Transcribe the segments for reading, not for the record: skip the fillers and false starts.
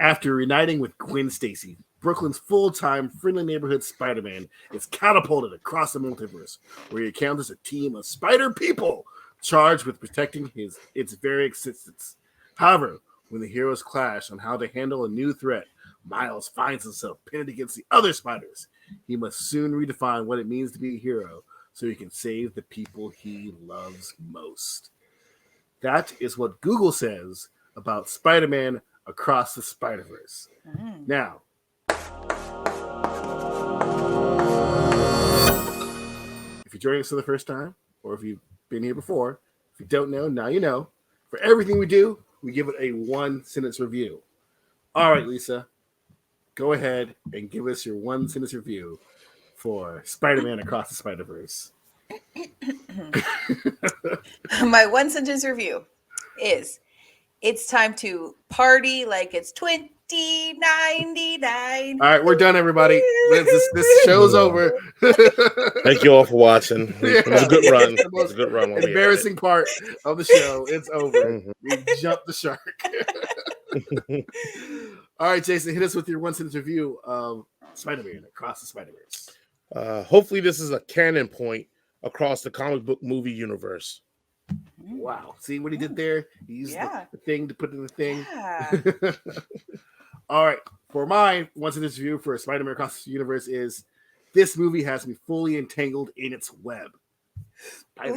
After reuniting with Gwen Stacy, Brooklyn's full-time friendly neighborhood Spider-Man is catapulted across the multiverse, where he encounters a team of spider people charged with protecting its very existence. However, when the heroes clash on how to handle a new threat, Miles finds himself pitted against the other spiders. He must soon redefine what it means to be a hero so he can save the people he loves most. That is what Google says about Spider-Man Across the Spiderverse. Now, if you're joining us for the first time, or if you've been here before, if you don't know, now you know. For everything we do, we give it a 1-sentence review. All right, Lisa, go ahead and give us your 1-sentence review for Spider-Man Across the Spiderverse. My 1-sentence review is: it's time to party like it's 2099. All right, we're done, everybody. This show's over. Thank you all for watching. It was a good run. It was a good run. Embarrassing part of the show. It's over. We jumped the shark. All right, Jason, hit us with your 1-sentence review of Spider-Man Across the Spider-Verse. Hopefully, this is a canon point across the comic book movie universe. Wow. See what he did there? He used the thing to put in the thing. Yeah. All right. For my 1-sentence review for Spider-Man Across the Universe is: this movie has me fully entangled in its web. Good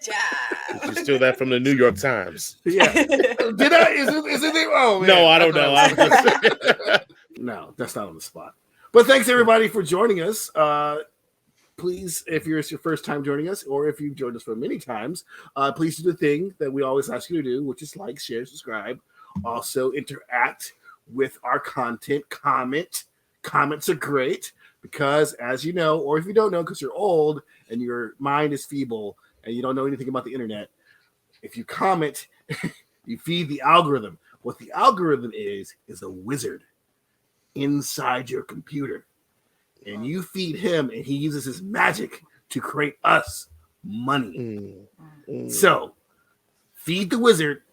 job. You steal that from the New York Times. Yeah. Did I? Is it? Oh, man. No, I don't know. No, that's not on the spot. But thanks, everybody, for joining us. Please, if it's your first time joining us, or if you've joined us for many times, please do the thing that we always ask you to do, which is like, share, subscribe. Also, interact with our content. Comment. Comments are great because, as you know, or if you don't know because you're old and your mind is feeble and you don't know anything about the internet, if you comment, you feed the algorithm. What the algorithm is a wizard inside your computer. And you feed him, and he uses his magic to create us money. So, feed the wizard,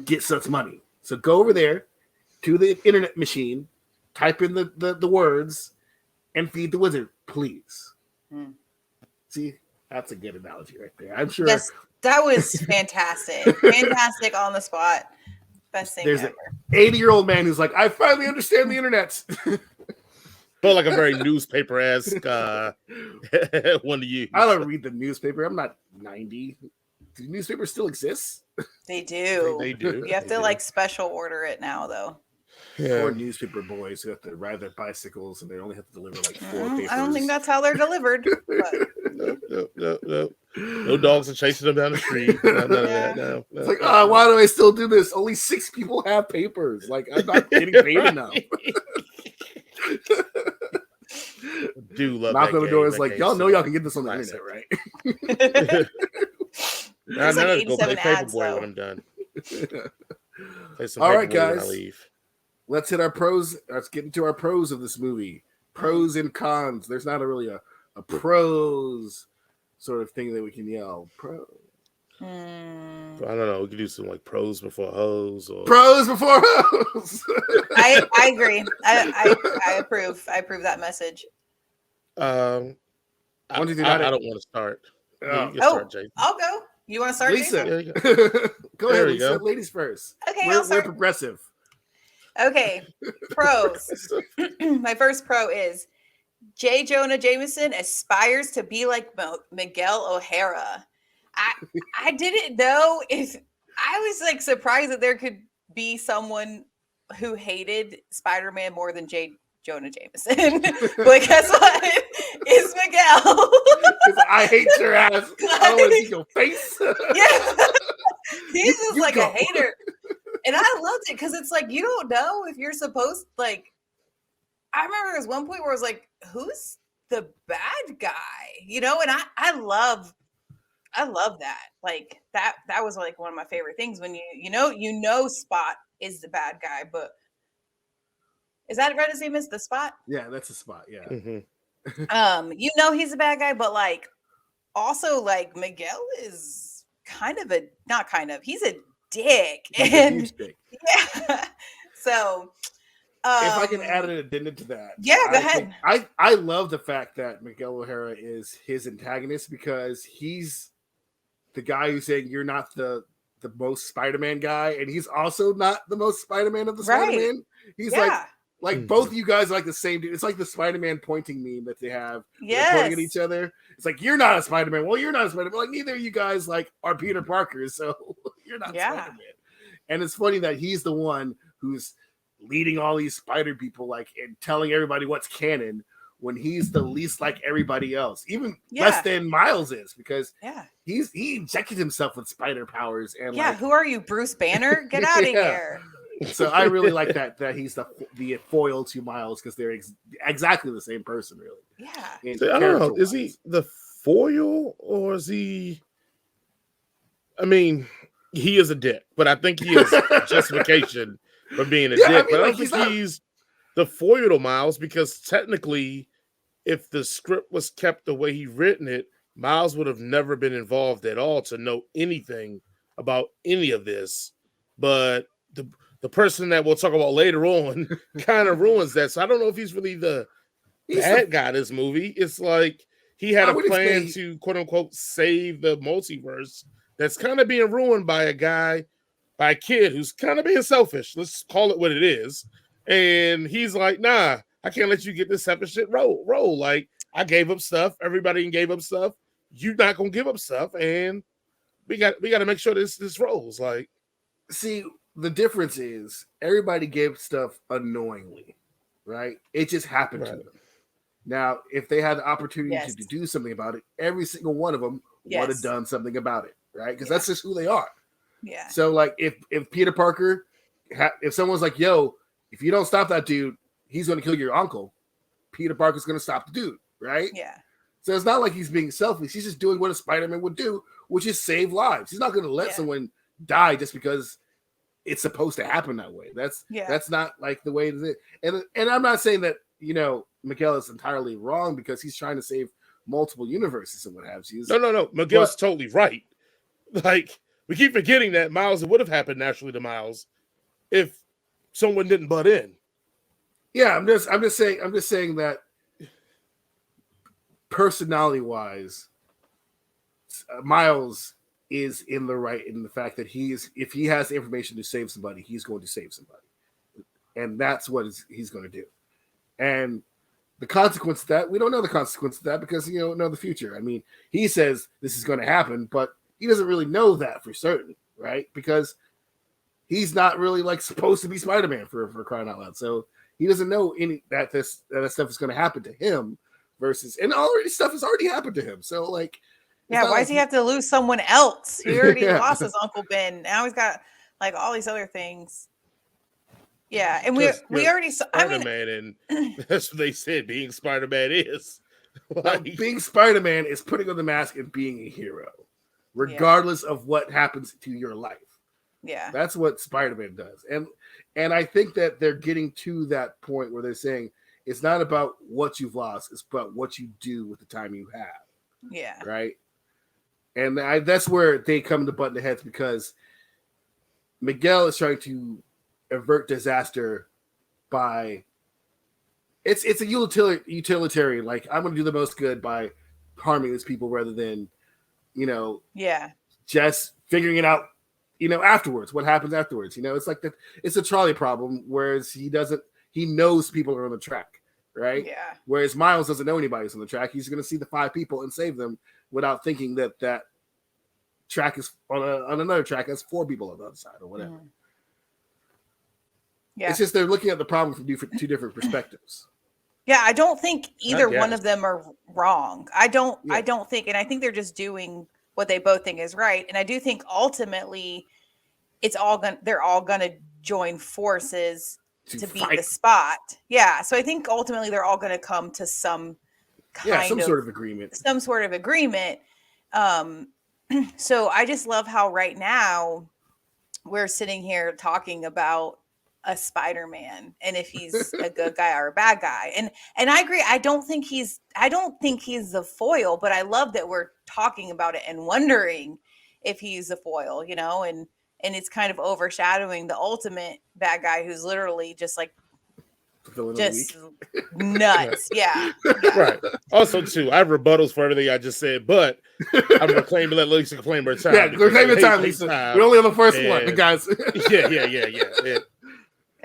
get us money. So go over there to the internet machine, type in the words, and feed the wizard, please. See, that's a good analogy right there. I'm sure. Yes, that was fantastic. Fantastic on the spot. Best thing There's ever. an 80-year-old man who's like, I finally understand the internet. Felt like a very newspaper-esque one to use. I don't read the newspaper. I'm not 90. Do newspapers still exist? They do. They do. You have to like special order it now, though. Yeah. Or newspaper boys who have to ride their bicycles and they only have to deliver like 4 papers. I don't think that's how they're delivered. But... No. No dogs are chasing them down the street. None of that. No. It's like, why do I still do this? Only 6 people have papers. Like, I'm not getting paid enough. Do love knock that on the game, door is that like, game y'all so know y'all can get this on the classic. internet, right? I'm like gonna go play 87 ads, Paperboy though. when I'm done. Play some All right, Paperboy when I guys. leave. Let's hit our pros. Let's get into our pros of this movie. Pros and cons. There's not really a pros sort of thing that we can yell. Pro. I don't know. We could do some like pros before hoes or Pros before hoes. I agree. I approve. I approve that message. I don't want to start. You can start, Jay. I'll go. You want to start, Lisa? Jason? Go ahead, Lisa. Ladies first. Okay, we're I'll start. progressive. Okay, pros. My first pro is J. Jonah Jameson aspires to be like Miguel O'Hara. I didn't know if I was like surprised that there could be someone who hated Spider-Man more than J. Jonah Jameson. But guess what? It's Miguel. I hate your ass. I don't want to see your face. Yeah. He's just like a hater. And I loved it because it's like, you don't know if you're supposed, like, I remember there was one point where I was like, who's the bad guy? You know, and I love that. Like that was like one of my favorite things when you know Spot is the bad guy, but is that right? His name is the Spot? Yeah, that's a Spot. Yeah. Mm-hmm. You know he's a bad guy, but like also like Miguel is he's a dick. He's a And huge dick. yeah. So If I can add an addendum to that, yeah, go ahead. I love the fact that Miguel O'Hara is his antagonist because he's the guy who's saying you're not the most Spider-Man guy, and he's also not the most Spider-Man of the Right. Spider-Man. He's Yeah. like both of you guys are like the same dude. It's like the Spider-Man pointing meme that they have. They're pointing at Yes. each other. It's like you're not a Spider-Man. Well, you're not a Spider-Man. Like neither of you guys like are Peter Parker, so you're not Yeah. Spider-Man. And it's funny that he's the one who's leading all these spider people like and telling everybody what's canon when he's the least like everybody else, even less than Miles is, because he injected himself with spider powers and who are you, Bruce Banner? Get out of here. So I really like that he's the foil to Miles because they're exactly the same person, really. Yeah. So, I don't know. Is he the foil or is he? I mean, he is a dick, but I think he is justification for being a dick. I mean, but I like, don't think he's the foil to Miles because technically, if the script was kept the way he written it, Miles would have never been involved at all to know anything about any of this. But the person that we'll talk about later on kind of ruins that. So I don't know if he's really the bad guy in this movie. It's like he had a plan to quote unquote save the multiverse that's kind of being ruined by a kid who's kind of being selfish. Let's call it what it is. And he's like, nah, I can't let you get this type of shit roll. Like I gave up stuff. Everybody gave up stuff. You're not gonna give up stuff, and we got to make sure this rolls. Like, see, the difference is everybody gave stuff unknowingly, right? It just happened to them. Now, if they had the opportunity to do something about it, every single one of them would have done something about it, right? Because that's just who they are. Yeah. So, like, if Peter Parker, if someone's like, "Yo, if you don't stop that dude, he's going to kill your uncle," Peter Parker's going to stop the dude, right? Yeah. So it's not like he's being selfish. He's just doing what a Spider-Man would do, which is save lives. He's not going to let someone die just because it's supposed to happen that way. That's not like the way it is. And I'm not saying that, Miguel is entirely wrong because he's trying to save multiple universes and what have you. No. Miguel's totally right. Like, we keep forgetting that Miles, it would have happened naturally to Miles if someone didn't butt in. Yeah, I'm just saying that personality-wise, Miles is in the right in the fact that if he has the information to save somebody, he's going to save somebody. And that's what he's going to do. And the consequence of that, we don't know the consequence of that because you don't know the future. I mean, he says this is going to happen, but he doesn't really know that for certain, right? Because he's not really like supposed to be Spider-Man for crying out loud. So he doesn't know that stuff is going to happen to him versus, and already stuff has already happened to him. So like, why does he have to lose someone else? He already lost his Uncle Ben. Now he's got like all these other things. Yeah, and we already saw. Spider-Man, and that's what they said. Being Spider-Man is being Spider-Man is putting on the mask and being a hero, regardless of what happens to your life. Yeah, that's what Spider-Man does, and I think that they're getting to that point where they're saying it's not about what you've lost; it's about what you do with the time you have. Yeah, right. And that's where they come to button heads because Miguel is trying to avert disaster by it's a utilitarian, like I'm going to do the most good by harming these people rather than just figuring it out afterwards, what happens afterwards. It's like it's a trolley problem, whereas he knows people are on the track, right? Whereas Miles doesn't know anybody's on the track. He's going to see the 5 people and save them without thinking that track is on another track has 4 people on the other side or whatever. Yeah. It's just they're looking at the problem from 2 different perspectives. Yeah, I don't think either one of them are wrong. I don't think, and I think they're just doing what they both think is right. And I do think ultimately they're all gonna join forces to beat the Spot. Yeah. So I think ultimately they're all gonna come to some sort of agreement. So I just love how right now we're sitting here talking about a Spider-Man and if he's a good guy or a bad guy. And I agree. I don't think he's the foil, but I love that we're talking about it and wondering if he's the foil, and and it's kind of overshadowing the ultimate bad guy who's literally just like just nuts. Yeah. Right. Also, too, I have rebuttals for everything I just said, but I'm going to claim to let Lisa claim her time. Yeah, claim your time, Lisa. We're only on the first one, guys. Yeah.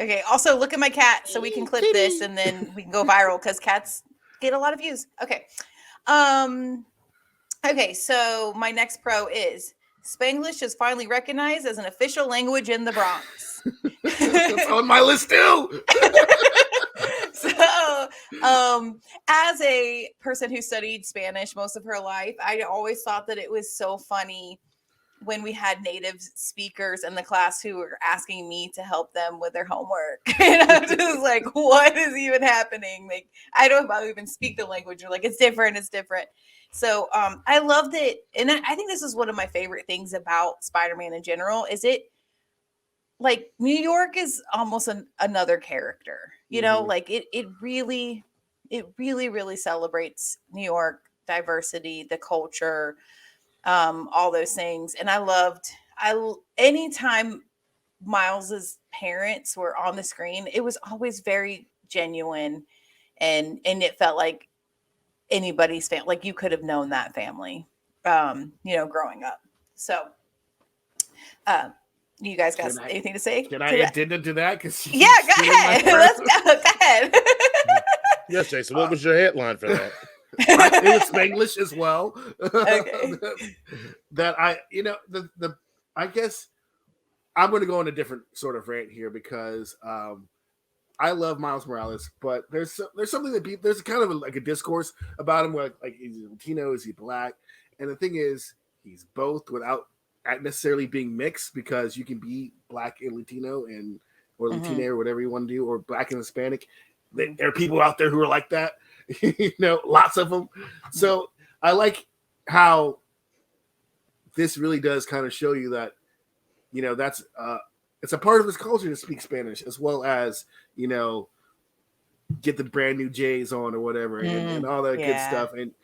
Okay. Also, look at my cat so we can clip this and then we can go viral because cats get a lot of views. Okay. Okay. So my next pro is Spanglish is finally recognized as an official language in the Bronx. That's on my list too. So, as a person who studied Spanish most of her life, I always thought that it was so funny when we had native speakers in the class who were asking me to help them with their homework. And I'm just like, what is even happening? Like, I don't know if I even speak the language. Or like, it's different. So I loved it. And I think this is one of my favorite things about Spider-Man in general, is it, like, New York is almost another character, you know, like it really celebrates New York diversity, the culture, all those things. And anytime Miles's parents were on the screen, it was always very genuine, and it felt like anybody's family, like you could have known that family, you know, growing up. So, you guys got anything to say? Can I add into that? Yeah, go ahead. Let's go. Go ahead. Yes, Jason. What was your headline for that? It was Spanglish as well. Okay. That I guess I'm going to go on a different sort of rant here because I love Miles Morales, but there's something that there's kind of like a discourse about him, where like is he Latino, is he black? And the thing is, he's both without necessarily being mixed, because you can be black and Latino or Latina or whatever you want to do, or black and Hispanic. There are people out there who are like that, lots of them. So I like how this really does kind of show you that, that's it's a part of his culture to speak Spanish, as well as, get the brand new J's on or whatever, and all that good stuff. And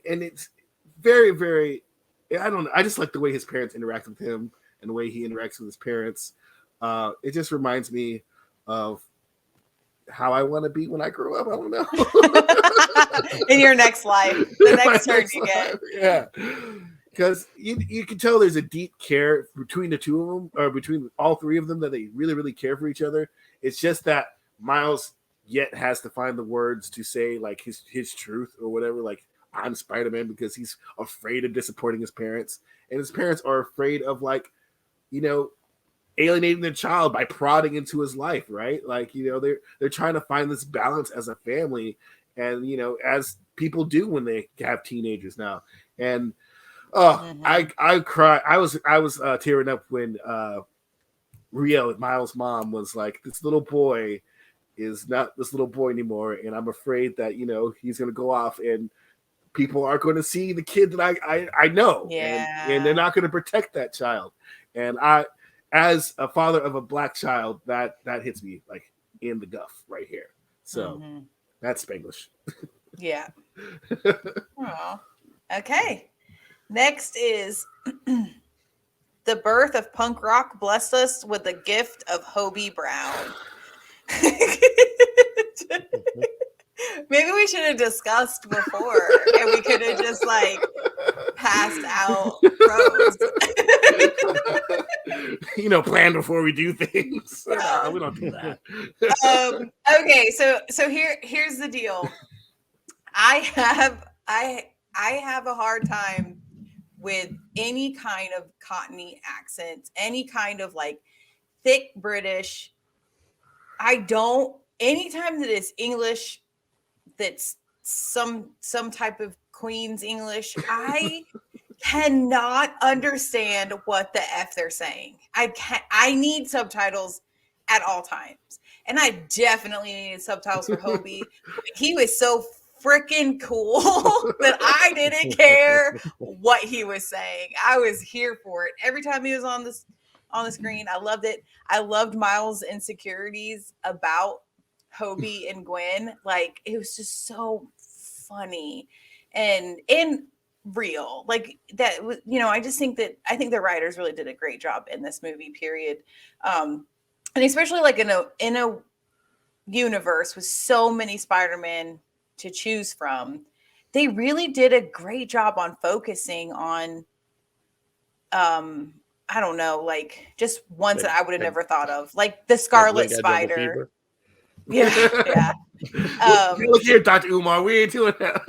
it's very, very, I don't know. I just like the way his parents interact with him and the way he interacts with his parents. It just reminds me of how I want to be when I grow up. I don't know. In your next life, the next turn you get. Yeah. Because you can tell there's a deep care between the two of them, or between all three of them, that they really, really care for each other. It's just that Miles yet has to find the words to say like his truth or whatever, like, I'm Spider-Man, because he's afraid of disappointing his parents. And his parents are afraid of, like, alienating their child by prodding into his life, right? Like, they're trying to find this balance as a family, and as people do when they have teenagers now. And I cry. I was tearing up when Rio, Miles' mom, was like, this little boy is not this little boy anymore, and I'm afraid that he's gonna go off and people are going to see the kid that I know, and they're not going to protect that child. And I, as a father of a black child, that hits me like in the guff right here. So that's Spanglish. Yeah. Oh. Okay. Next is the birth of punk rock blessed us with the gift of Hobie Brown. Maybe we should have discussed before, and we could have just like passed out pros. Plan before we do things. No, we don't do that. Okay, so here's the deal. I have a hard time with any kind of Cockney accent, any kind of like thick British. Anytime that it's English, that's some type of Queen's English, I cannot understand what the F they're saying. I need subtitles at all times. And I definitely needed subtitles for Hobie. He was so freaking cool that I didn't care what he was saying. I was here for it. Every time he was on the screen, I loved it. I loved Miles' insecurities about Hobie and Gwen. Like, it was just so funny. And real. Like that, I just think I think the writers really did a great job in this movie, period. And especially like in a universe with so many Spider-Man to choose from, they really did a great job on focusing on, I don't know, like just ones that I would have never thought of, like the Scarlet Spider. Yeah, yeah. Look here, Dr. Umar, we ain't doing that.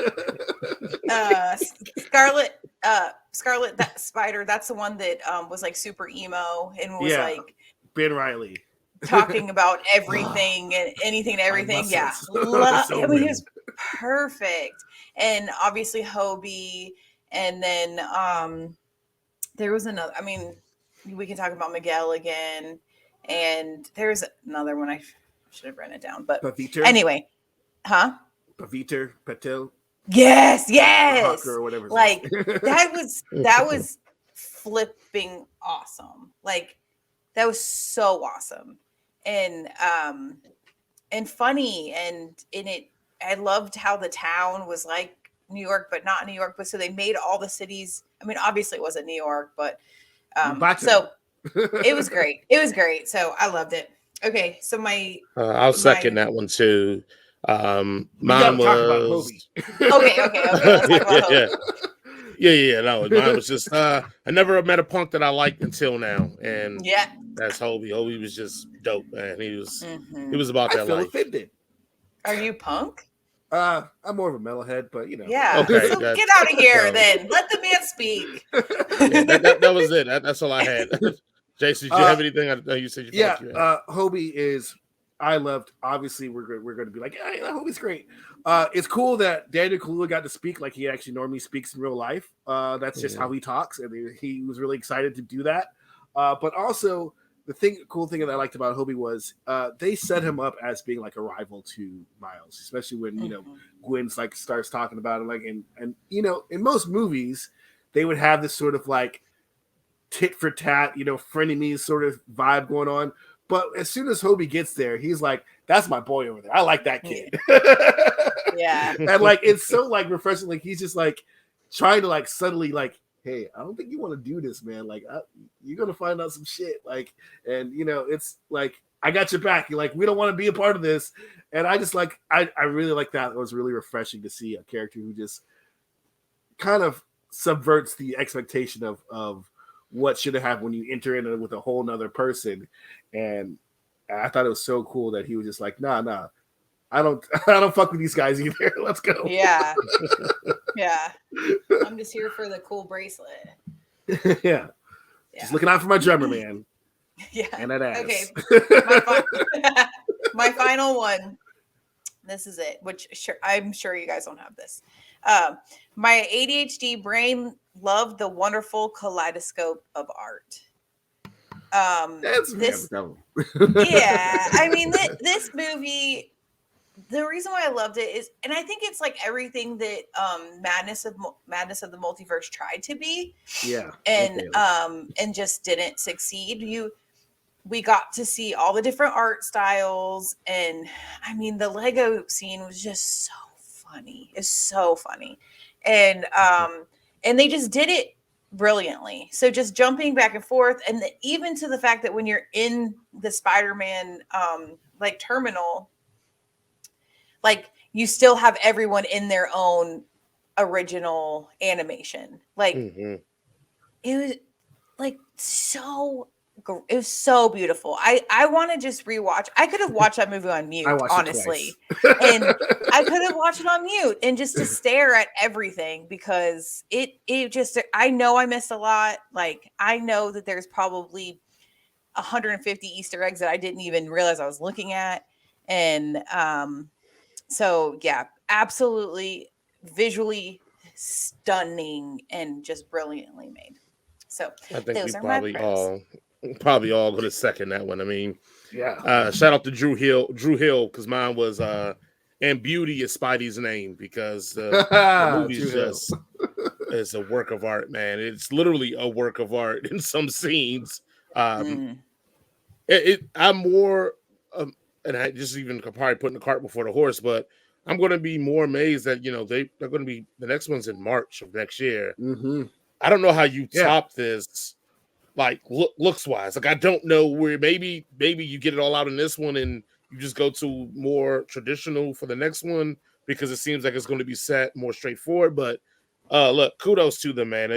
Scarlet that Spider, that's the one that was like super emo and was like Ben Reilly talking about everything and anything and everything. Yeah. I mean, he was perfect. And obviously Hobie, and then there was another, I mean, we can talk about Miguel again, and there's another one I should have written it down, but anyway. Paviter Patel. Yes. Or whatever. Like that was flipping awesome. Like that was so awesome and funny, and in it, I loved how the town was like New York, but not New York. But so they made all the cities. I mean, obviously it wasn't New York, but so it was great. It was great. So I loved it. Okay, so I'll second that one too. Mine was okay. Let's talk about Hobie. Yeah. No, mine was just I never met a punk that I liked until now, and that's Hobie. Hobie was just dope, man. He was about that life. Offended. Are you punk? I'm more of a metalhead, but Yeah. Okay, so get out of here then. Let the man speak. That was it. That's all I had. Jason, did you have anything? I know you said you Hobie is. I loved. Obviously, we're going to be like, yeah, Hobie's great. It's cool that Daniel Kaluuya got to speak like he actually normally speaks in real life. That's just how he talks, and he was really excited to do that. But also, cool thing that I liked about Hobie was they set him up as being like a rival to Miles, especially when Gwen's like starts talking about it, like and in most movies they would have this sort of like tit for tat, frenemies sort of vibe going on. But as soon as Hobie gets there, he's like, "That's my boy over there. I like that kid." Yeah, and like it's so like refreshing. Like he's just like trying to like subtly like, "Hey, I don't think you want to do this, man. Like you're gonna find out some shit." Like, and it's like I got your back. You're like, we don't want to be a part of this. And I just like I really like that. It was really refreshing to see a character who just kind of subverts the expectation of what should have happened when you enter in it with a whole nother person. And I thought it was so cool that he was just like, nah, I don't fuck with these guys either. Let's go. Yeah. I'm just here for the cool bracelet. Yeah. Just looking out for my drummer, man. Yeah. And that ass. Okay. My final one. This is it, which I'm sure you guys don't have this. My ADHD brain loved the wonderful kaleidoscope of art. That's yeah. I mean, this movie, the reason why I loved it is, and I think it's like everything that Madness of the Multiverse tried to be. Yeah. And just didn't succeed. We got to see all the different art styles, and I mean, the Lego scene was just so funny. It's so funny, and they just did it brilliantly. So just jumping back and forth, and even to the fact that when you're in the Spider-Man like terminal, like you still have everyone in their own original animation. Like it was like it was so beautiful. I want to just rewatch. I could have watched that movie on mute, honestly. And I could have watched it on mute and just to stare at everything, because it just, I know I missed a lot. Like I know that there's probably 150 Easter eggs that I didn't even realize I was looking at. And so yeah, absolutely visually stunning and just brilliantly made. So I think we probably all going to second that one. I mean, shout out to Drew Hill, because mine was and Beauty is Spidey's name, because the movie's just is a work of art, man. It's literally a work of art in some scenes. I'm more and I just even probably putting the cart before the horse, but I'm going to be more amazed that they're going to be the next one's in March of next year. Mm-hmm. I don't know how you top this, like looks wise. Like I don't know where maybe you get it all out in this one and you just go to more traditional for the next one because it seems like it's going to be set more straightforward. But look, kudos to them, man.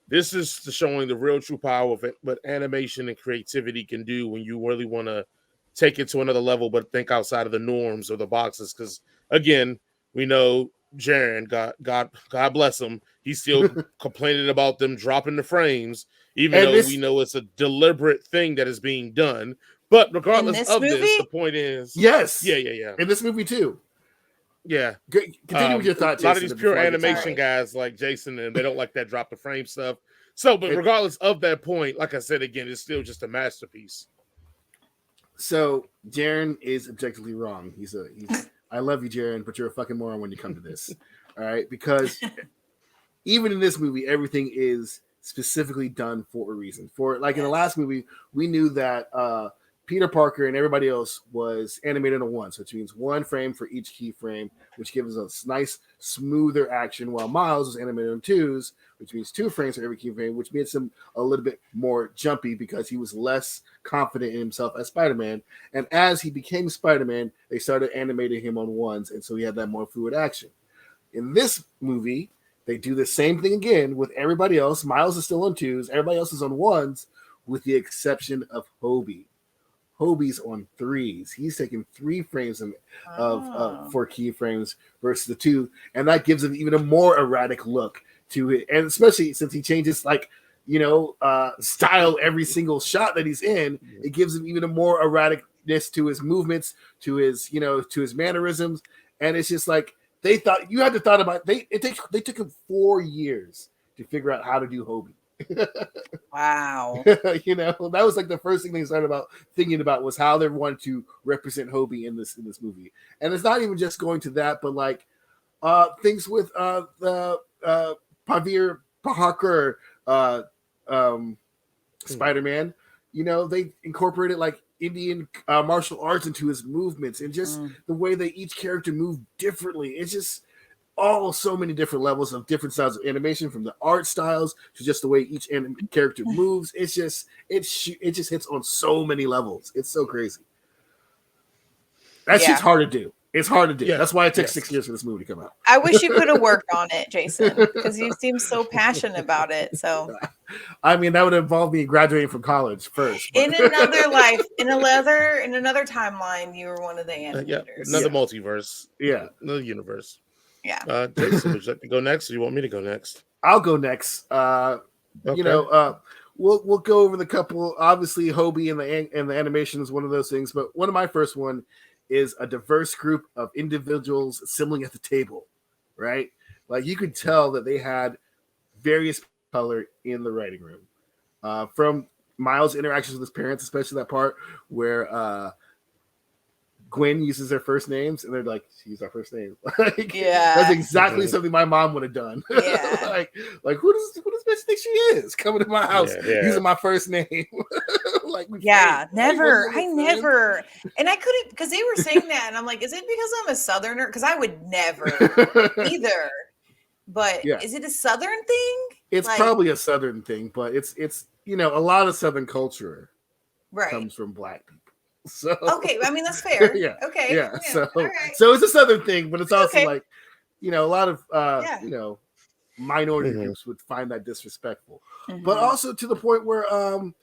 This is showing the real true power of it, what animation and creativity can do when you really want to take it to another level, but think outside of the norms or the boxes. Because again, we know Jaren, God bless him, he's still complaining about them dropping the frames, even though we know it's a deliberate thing that is being done. But regardless of this, the point is, yes, yeah. In this movie too. Yeah. Continue with your thought, Jason. A lot of these pure animation guys like Jason, and they don't like that drop the frame stuff. So, but regardless of that point, like I said again, it's still just a masterpiece. So Jaren is objectively wrong. He's I love you, Jaren, but you're a fucking moron when you come to this. All right, because even in this movie, everything is specifically done for a reason. For like in the last movie, we knew that Peter Parker and everybody else was animated on one, so which means one frame for each key frame, which gives us nice, smoother action, while Miles was animated on twos, which means 2 frames for every key frame, which makes him a little bit more jumpy because he was less confident in himself as Spider-Man. And as he became Spider-Man, they started animating him on ones, and so he had that more fluid action. In this movie, they do the same thing again with everybody else. Miles is still on twos, everybody else is on ones, with the exception of Hobie. Hobie's on threes. He's taking 3 frames of 4 keyframes versus the 2, and that gives him even a more erratic look to it. And especially since he changes style every single shot that he's in, it gives him even a more erraticness to his movements, to his mannerisms. And it's just like they thought you had to thought about they took him 4 years to figure out how to do Hobie. Wow. That was like the first thing they started thinking about was how they wanted to represent Hobie in this movie. And it's not even just going to that, but like things with the Peter Parker Spider-Man. They incorporated like Indian martial arts into his movements, and just the way that each character moved differently. It's just all so many different levels of different styles of animation, from the art styles to just the way each character moves. It just hits on so many levels. It's so crazy. That shit's hard to do. It's hard to do. Yeah. That's why it took 6 years for this movie to come out. I wish you could have worked on it, Jason, because you seem so passionate about it. So, I mean, that would involve me graduating from college first. But. In another life, in another timeline, you were one of the animators. Another multiverse. Yeah, another universe. Yeah. Jason, would you like to go next, or you want me to go next? I'll go next. Okay. We'll go over the couple. Obviously, Hobie and the animation is one of those things, but one of my first one is a diverse group of individuals assembling at the table, right? Like you could tell that they had various color in the writing room. From Miles' interactions with his parents, especially that part where Gwen uses their first names, and they're like, "She used our first name." That's exactly something my mom would have done. Yeah. like who does bitch think she is coming to my house using my first name? Never. I never. And I couldn't, because they were saying that, and I'm like, is it because I'm a Southerner? Because I would never either. But is it a Southern thing? It's probably a Southern thing, but it's a lot of Southern culture comes from Black people. So okay, I mean that's fair. Okay. So right. So it's a Southern thing, but it's also like, a lot of minority groups would find that disrespectful. But also to the point where Curran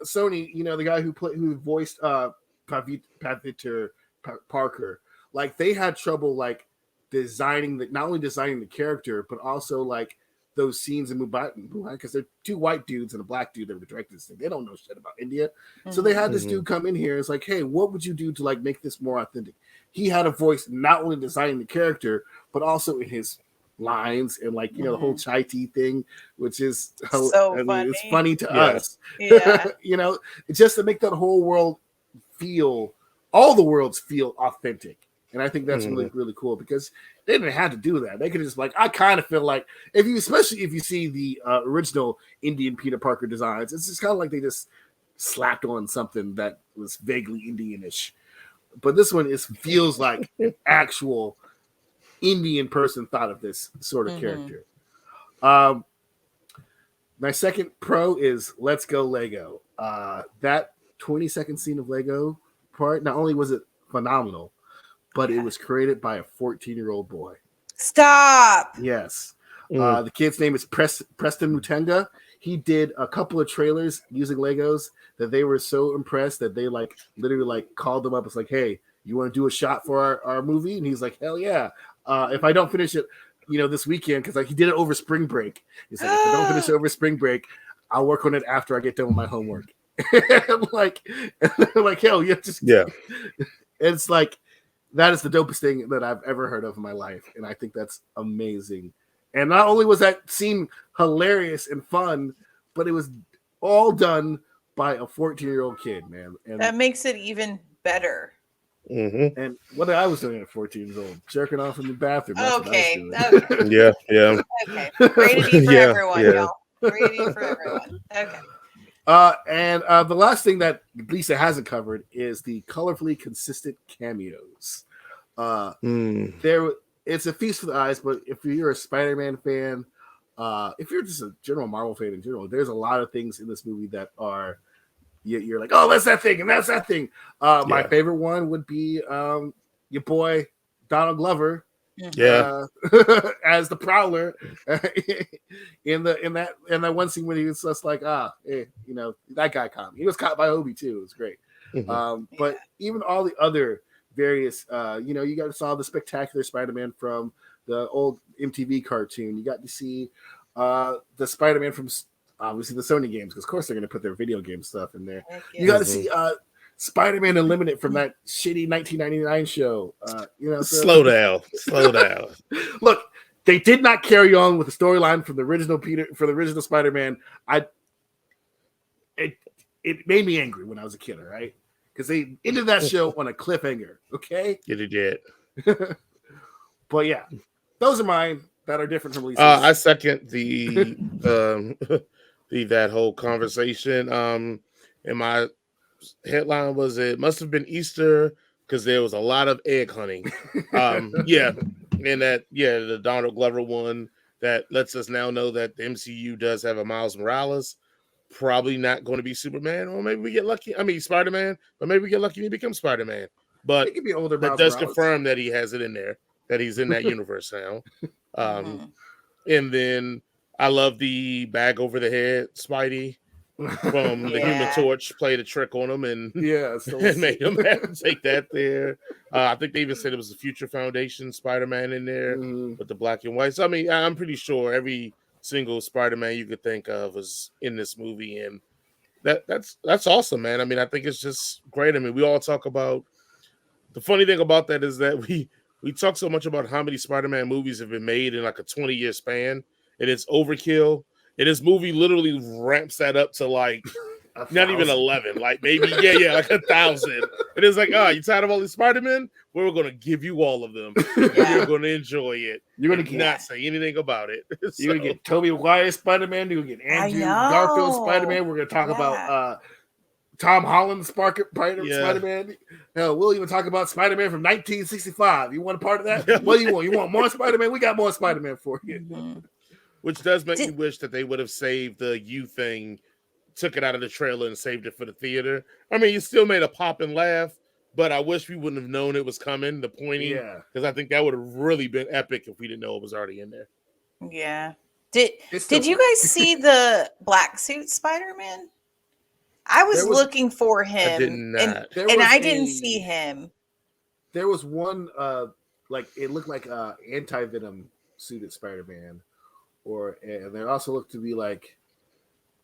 Sony, the guy who voiced Peter Parker, like they had trouble like not only designing the character, but also like those scenes in Mumbai, because they're 2 white dudes and a black dude that were directing this thing. They don't know shit about India. So they had this dude come in here. It's like, hey, what would you do to like make this more authentic? He had a voice not only designing the character, but also in his lines and like, the whole chai tea thing, which is so funny. It's funny to us. Yeah. Just to make that whole world all the worlds feel authentic. And I think that's really, really cool because they didn't have to do that. They could just I kind of feel like especially if you see the original Indian Peter Parker designs, it's just kind of like they just slapped on something that was vaguely Indianish. but this one feels like an actual Indian person thought of this sort of character. My second pro is Let's Go Lego. That 20-second scene of Lego part, not only was it phenomenal, but it was created by a 14-year-old boy. Stop. Yes. The kid's name is Preston Mutenga. He did a couple of trailers using Legos that they were so impressed that they like literally like called them up. It's like, hey, you want to do a shot for our movie? And he's like, hell yeah. If I don't finish it, this weekend, because like he did it over spring break. He's like, if I don't finish it over spring break, I'll work on it after I get done with my homework. like hell, yeah. It's like that is the dopest thing that I've ever heard of in my life, and I think that's amazing. And not only was that scene hilarious and fun, but it was all done by a 14-year-old kid, man. And that makes it even better. Mm-hmm. And what I was doing at 14 years old, jerking off in the bathroom. Okay. Yeah. Okay. Rated E for everyone, y'all. Rated E for everyone. Okay. And the last thing that Lisa hasn't covered is the colorfully consistent cameos. It's a feast for the eyes, but if you're a Spider-Man fan, if you're just a general Marvel fan in general, there's a lot of things in this movie that are you're like, oh, that's that thing, and that's that thing. My favorite one would be your boy Donald Glover, as the Prowler in that one scene when he was just like, that guy caught me. He was caught by Obi too. It was great. But even all the other various, you guys saw the Spectacular Spider-Man from the old MTV cartoon. You got to see the Spider-Man from obviously the Sony games, because of course they're going to put their video game stuff in there. You got to see Spider-Man Unlimited from that shitty 1999 show. Slow down. Look, they did not carry on with the storyline from the original Spider-Man. It made me angry when I was a kid, all right? Because they ended that show on a cliffhanger, okay? Yeah, they did. But yeah, those are mine that are different from Lisa's. I second the that whole conversation. And my headline was, it must have been Easter because there was a lot of egg hunting. And the Donald Glover one that lets us now know that the MCU does have a Miles Morales. Probably not going to be Superman, or maybe we get lucky. I mean, Spider-Man, but maybe we get lucky and he becomes Spider-Man. But it could be older. That does confirm that he has it in there, that he's in that universe now. And then I love the bag over the head Spidey from the Human Torch played a trick on him and made him have to take that there. I think they even said it was the Future Foundation Spider-Man in there with the black and white. So I mean, I'm pretty sure every single Spider-Man you could think of is in this movie, and that's awesome, man. I mean, I think it's just great. I mean, we all talk about the funny thing about that is that we talk so much about how many Spider-Man movies have been made in like a 20-year span, and it's overkill. And this movie literally ramps that up to like not even 11, like maybe like 1,000. And it's like, you tired of all these Spider-Men? We're going to give you all of them. You're going to enjoy it. You're going to not say anything about it. You're going to get Tobey Maguire Spider-Man. You're going to get Andrew Garfield Spider-Man. We're going to talk about Tom Holland Spider-Man. Hell, we'll even talk about Spider-Man from 1965. You want a part of that? What do you want? You want more Spider-Man? We got more Spider-Man for you. Which does make me wish that they would have saved the you thing, took it out of the trailer and saved it for the theater. I mean, you still made a pop and laugh, but I wish we wouldn't have known it was coming, the pointing, because I think that would have really been epic if we didn't know it was already in there. Yeah. Did you guys see the black suit Spider-Man? I was looking for him. I did not. And I didn't see him. There was one, it looked like anti-Venom suited Spider-Man. And there also looked to be like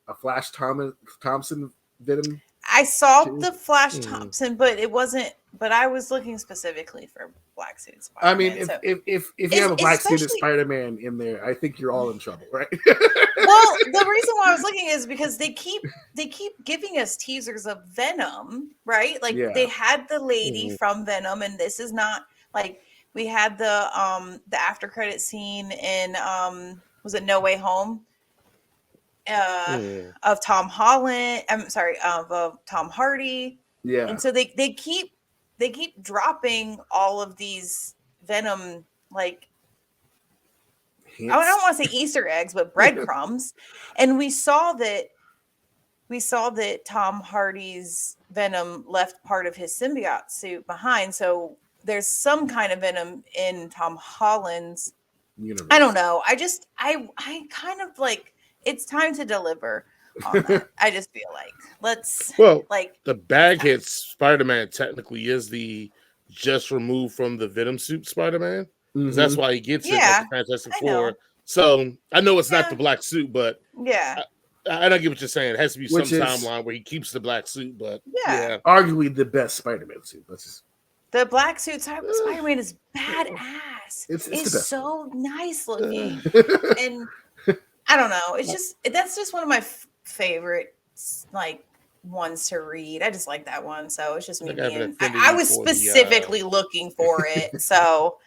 a Flash Thompson Venom. I saw the Flash Thompson, but it wasn't. But I was looking specifically for black suit Spider-Man. I mean, if you have a black suited Spider-Man in there, I think you're all in trouble, right? Well, the reason why I was looking is because they keep giving us teasers of Venom, right? Like they had the lady from Venom, and this is not like we had the after credit scene in was it No Way Home? Of Tom Holland. I'm sorry, of Tom Hardy. Yeah. And so they keep they keep dropping all of these Venom, like, I don't want to say Easter eggs, but breadcrumbs. And we saw that Tom Hardy's Venom left part of his symbiote suit behind. So there's some kind of Venom in Tom Holland's universe. I don't know. I kind of like, it's time to deliver on that. I just feel like the bag hits Spider-Man technically is the just removed from the Venom suit Spider-Man. Because that's why he gets it at the Fantastic Four. So I know it's not the black suit, but I don't get what you're saying. It has to be some timeline where he keeps the black suit, but arguably the best Spider-Man suit. The black suit Spider-Man is badass. It's so nice looking, and I don't know. It's just that's just one of my favorite like ones to read. I just like that one, so it's just me. I was specifically looking for it, so.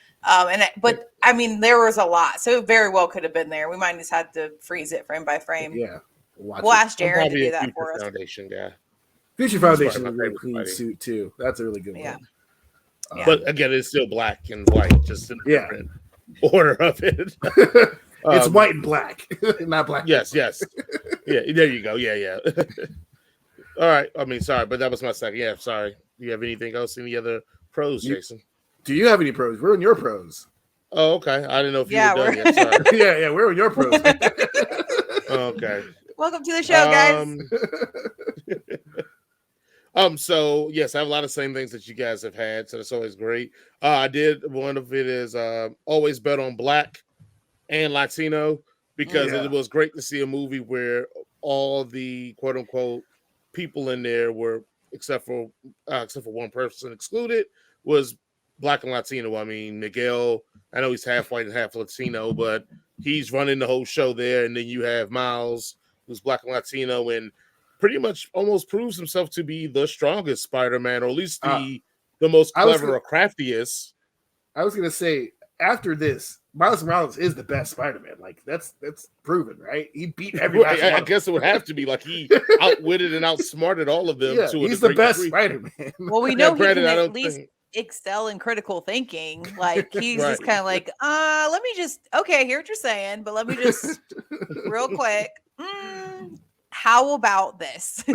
But I mean, there was a lot, so it very well could have been there. We might just have to freeze it frame by frame. Yeah, we'll ask Jared to do that for us. Foundation guy. Future Foundation is a really clean suit too. That's a really good one. But again, it's still black and white, just in a different order of it. It's white and black, not black. Yes. Yeah, there you go. Yeah. All right. I mean, sorry, but that was my second. Yeah, sorry. Do you have anything else? Any other pros, Jason? Do you have any pros? We're in your pros. Oh, okay. I didn't know if you were done yet. Sorry. yeah, we're in your pros. Okay. Welcome to the show, guys. So yes, I have a lot of same things that you guys have had, so that's always great. I did one of it is always bet on black and Latino because it was great to see a movie where all the quote unquote people in there were except for one person excluded was black and Latino. I mean, Miguel, I know he's half white and half Latino, but he's running the whole show there. And then you have Miles, who's black and Latino, and pretty much almost proves himself to be the strongest Spider-Man, or at least the most clever or craftiest. I was going to say, after this, Miles Morales is the best Spider-Man. Like, that's proven, right? He beat everybody. I guess it would have to be. Like, he outwitted and outsmarted all of them. He's the best Spider-Man. Well, we know he can at least excel in critical thinking. Like, he's just kind of like, let me just, okay, I hear what you're saying, but let me just real quick. How about this? How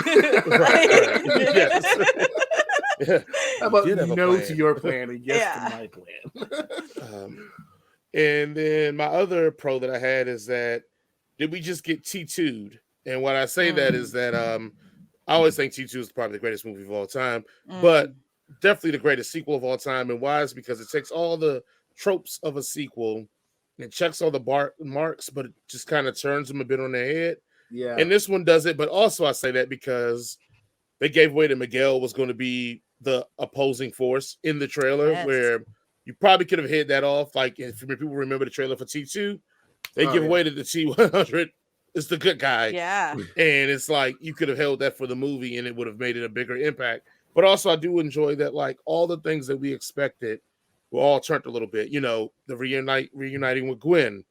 about no to your plan and yes to my plan? And then my other pro that I had is that did we just get T2'd? And what I say that is that I always think T2 is probably the greatest movie of all time, but definitely the greatest sequel of all time. And why? Is because it takes all the tropes of a sequel and checks all the marks, but it just kind of turns them a bit on their head. Yeah. And this one does it, but also I say that because they gave away that Miguel was going to be the opposing force in the trailer, where you probably could have hit that off. Like, if people remember the trailer for T2, they give away that the T100 is the good guy. Yeah. And it's like, you could have held that for the movie and it would have made it a bigger impact. But also, I do enjoy that, like, all the things that we expected were all turned a little bit. You know, the reuniting with Gwen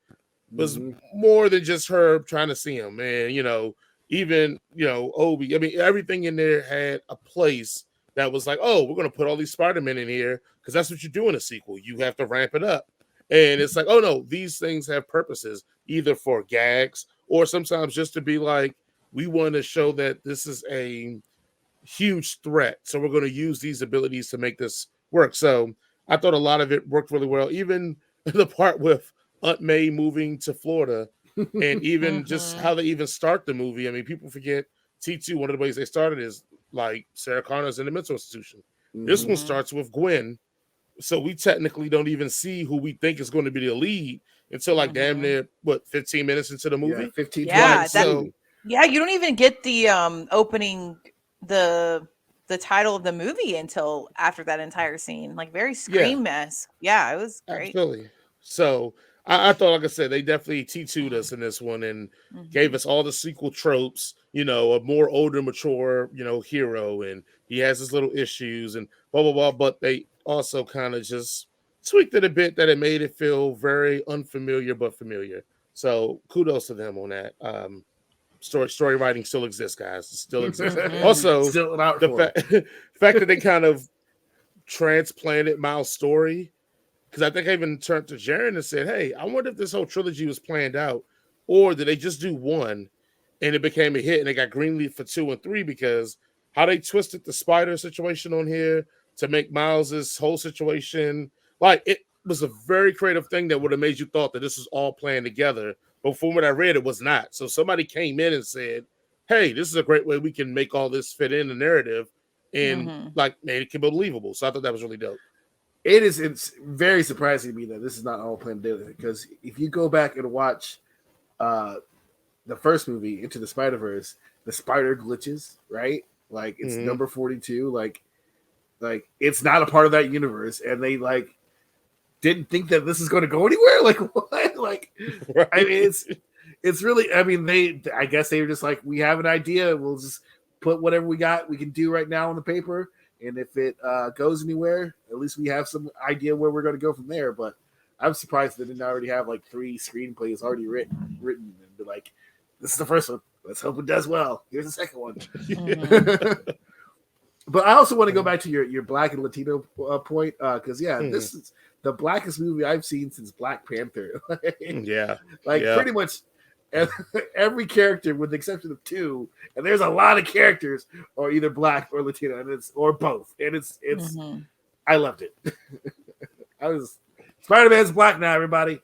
was more than just her trying to see him. And, you know, even, you know, Obi, I mean, everything in there had a place that was like, oh, we're going to put all these Spider-Men in here because that's what you do in a sequel. You have to ramp it up. And it's like, oh, no, these things have purposes, either for gags or sometimes just to be like, we want to show that this is a huge threat. So we're going to use these abilities to make this work. So I thought a lot of it worked really well. Even the part with Aunt May moving to Florida and even just how they even start the movie. I mean, people forget T2, one of the ways they started is like Sarah Connor's in the mental institution. This one starts with Gwen. So we technically don't even see who we think is going to be the lead until like damn near 15 minutes into the movie. 15 you don't even get the opening the title of the movie until after that entire scene. Like very Scream-esque. Yeah, it was great. Absolutely. So I thought, like I said, they definitely T2'd us in this one and gave us all the sequel tropes, you know, a more older, mature, you know, hero, and he has his little issues and blah, blah, blah. But they also kind of just tweaked it a bit that it made it feel very unfamiliar but familiar. So kudos to them on that. Story writing still exists, guys. It still exists. Also, still the fact that they kind of transplanted Miles' story. Because I think I even turned to Jaren and said, hey, I wonder if this whole trilogy was planned out, or did they just do one and it became a hit and they got greenlit for 2 and 3? Because how they twisted the spider situation on here to make Miles's whole situation, like, it was a very creative thing that would have made you thought that this was all planned together. But from what I read, it was not. So somebody came in and said, hey, this is a great way we can make all this fit in the narrative and like made it believable. So I thought that was really dope. It's very surprising to me that this is not all planned together, because if you go back and watch the first movie, Into the Spiderverse, the spider glitches, right? Like, it's number 42. Like it's not a part of that universe, and they like didn't think that this is going to go anywhere. Like, what? Like, right. I mean, it's really, I mean, I guess they were just like, we have an idea, we'll just put whatever we can do right now on the paper, and if it goes anywhere, at least we have some idea where we're going to go from there. But I'm surprised they didn't already have like 3 screenplays already written and be like, this is the first one, let's hope it does well, here's the second one. But I also want to go back to your Black and Latino point, because this is the blackest movie I've seen since Black Panther. Pretty much every character, with the exception of 2, and there's a lot of characters, are either black or Latino, and or both, and it's I loved it. Spider-Man's black now, everybody.